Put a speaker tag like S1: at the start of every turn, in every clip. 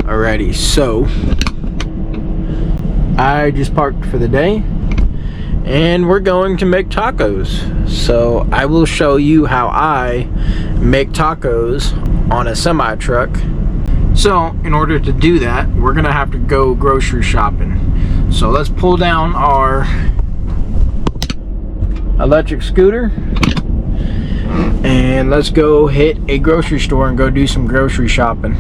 S1: Alrighty, so I just parked for the day and we're going to make tacos. So I will show you how I make tacos on a semi truck. So in order to do that, we're gonna have to go grocery shopping. So let's pull down our electric scooter and let's go hit a grocery store and go do some grocery shopping.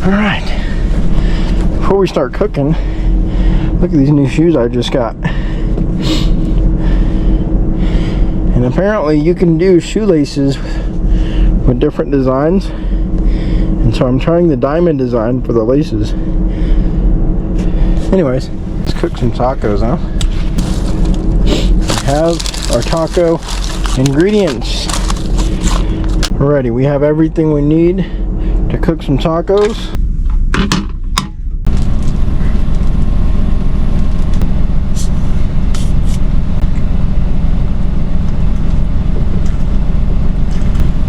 S1: Alright, before we start cooking, look at these new shoes I just got. And apparently you can do shoelaces with different designs. And so I'm trying the diamond design for the laces. Anyways, let's cook some tacos, huh? We have our taco ingredients. Alrighty, we have everything we need to cook some tacos.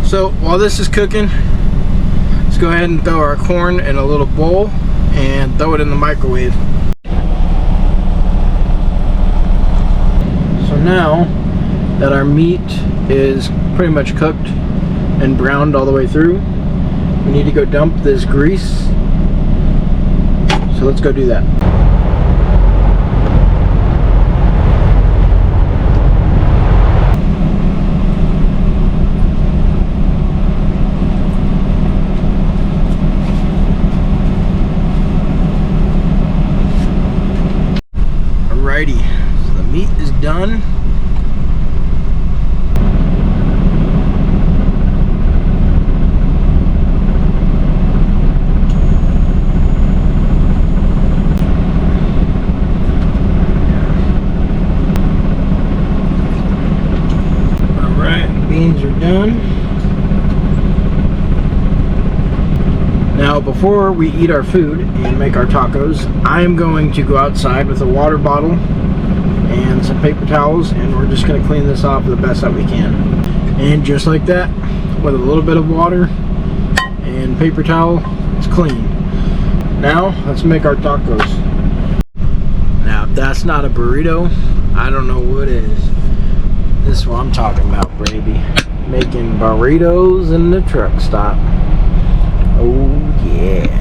S1: So while this is cooking, let's go ahead and throw our corn in a little bowl and throw it in the microwave. So now that our meat is pretty much cooked and browned all the way through, we need to go dump this grease. So let's go do that. Alrighty, so the meat is done. Beans are done. Now before we eat our food and make our tacos, I'm going to go outside with a water bottle and some paper towels, and we're just going to clean this off the best that we can. And just like that, with a little bit of water and paper towel, it's clean. Now let's make our tacos. Now if that's not a burrito, I don't know what is. This is what I'm talking about, baby. Making burritos in the truck stop. Oh yeah.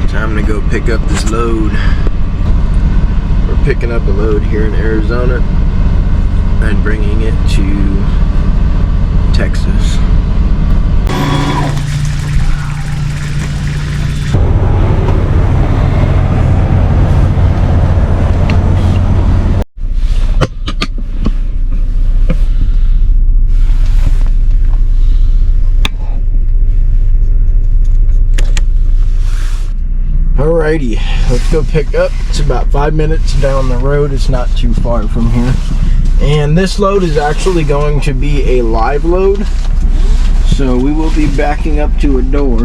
S1: Time to go pick up this load. We're picking up a load here in Arizona and bringing it to Texas. Alrighty, let's go pick up. It's about 5 minutes down the road. It's not too far from here. And this load is actually going to be a live load. So we will be backing up to a door.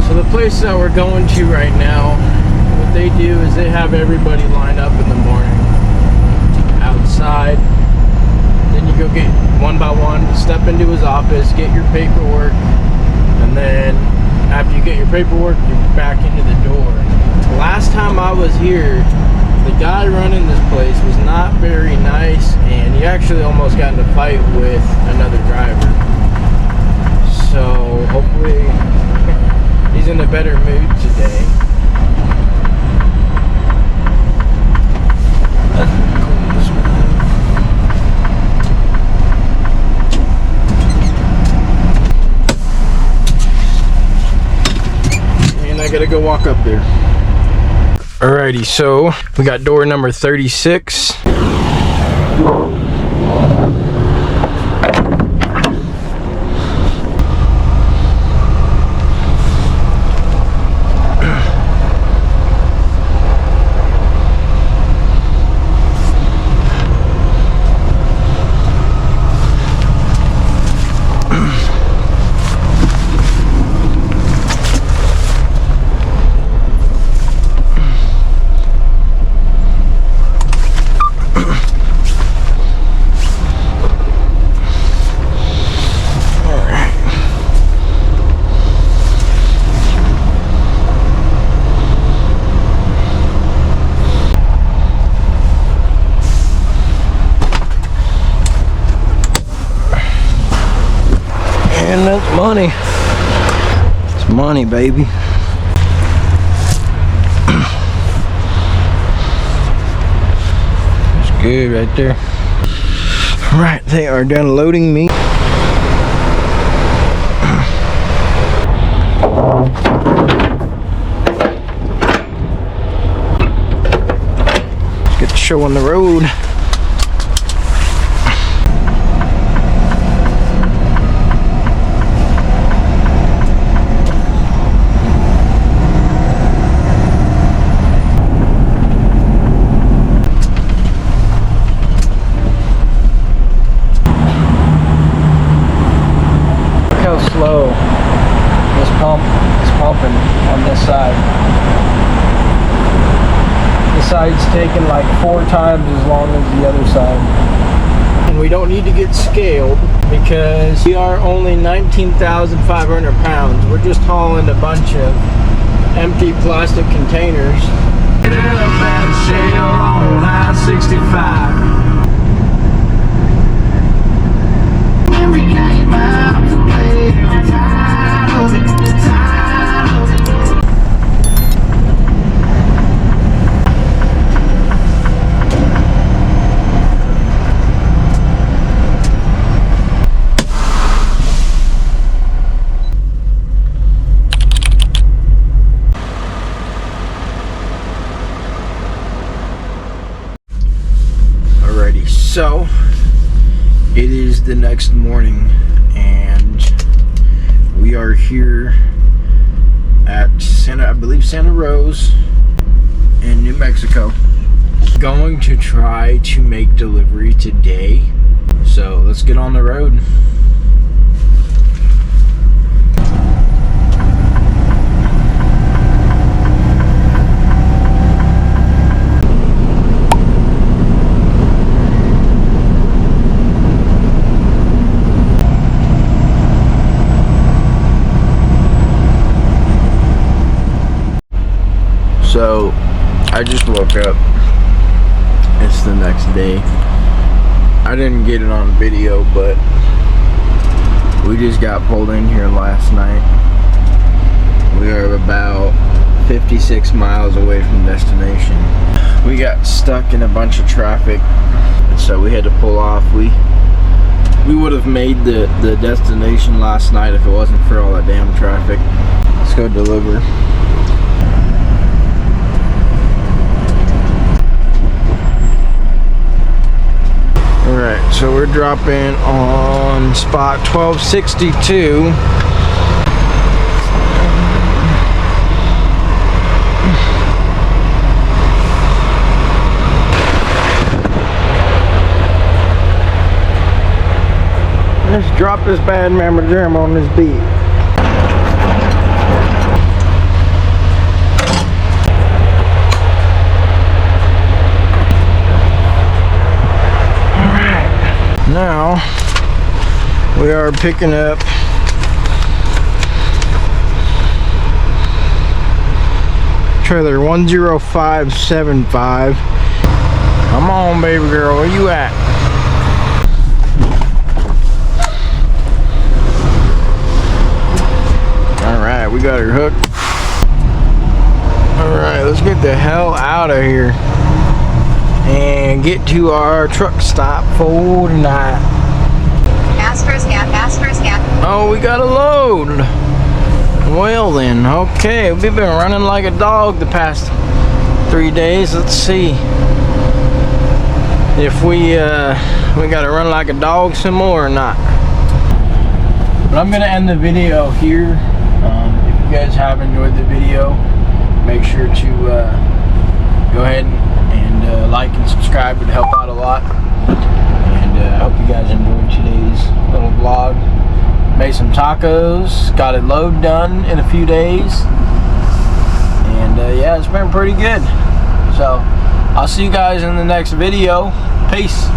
S1: So the place that we're going to right now, what they do is they have everybody lined up in the morning outside. Then you go get one by one, step into his office, get your paperwork, and then after you get your paperwork, you're back into the door. Last time I was here, the guy running this place was not very nice, and he actually almost got in a fight with another driver. So hopefully he's in a better mood today. And I gotta go walk up there. Alrighty, so we got door number 36. And that's money. It's money, baby. That's good right there. Right, they are done loading me. Let's get the show on the road. Slow. This pump is pumping on this side. This side's taking like 4 times as long as the other side. And we don't need to get scaled because we are only 19,500 pounds. We're just hauling a bunch of empty plastic containers. Get up and sail on I-65. Alrighty, so it is the next morning and we are here at I believe Santa Rosa in New Mexico. Going to try to make delivery today. So let's get on the road. So I just woke up. It's the next day. I didn't get it on video, but we just got pulled in here last night. We are about 56 miles away from destination. We got stuck in a bunch of traffic, so we had to pull off. We would have made the destination last night if it wasn't for all that damn traffic. Let's go deliver. Alright, so we're dropping on spot 1262. Let's drop this bad mamma jamma on this beat. Alright. Now we are picking up trailer 10575. Come on, baby girl, where you at? We got her hooked. Alright, let's get the hell out of here and get to our truck stop for tonight.
S2: Gas first gap, gas first gap.
S1: Oh, we got a load. Well then, okay. We've been running like a dog the past 3 days. Let's see if we gotta run like a dog some more or not. But I'm gonna end the video here. If you guys have enjoyed the video, make sure to go ahead and like and subscribe. It would help out a lot. And I hope you guys enjoyed today's little vlog. Made some tacos, got a load done in a few days, and yeah, it's been pretty good. So I'll see you guys in the next video. Peace.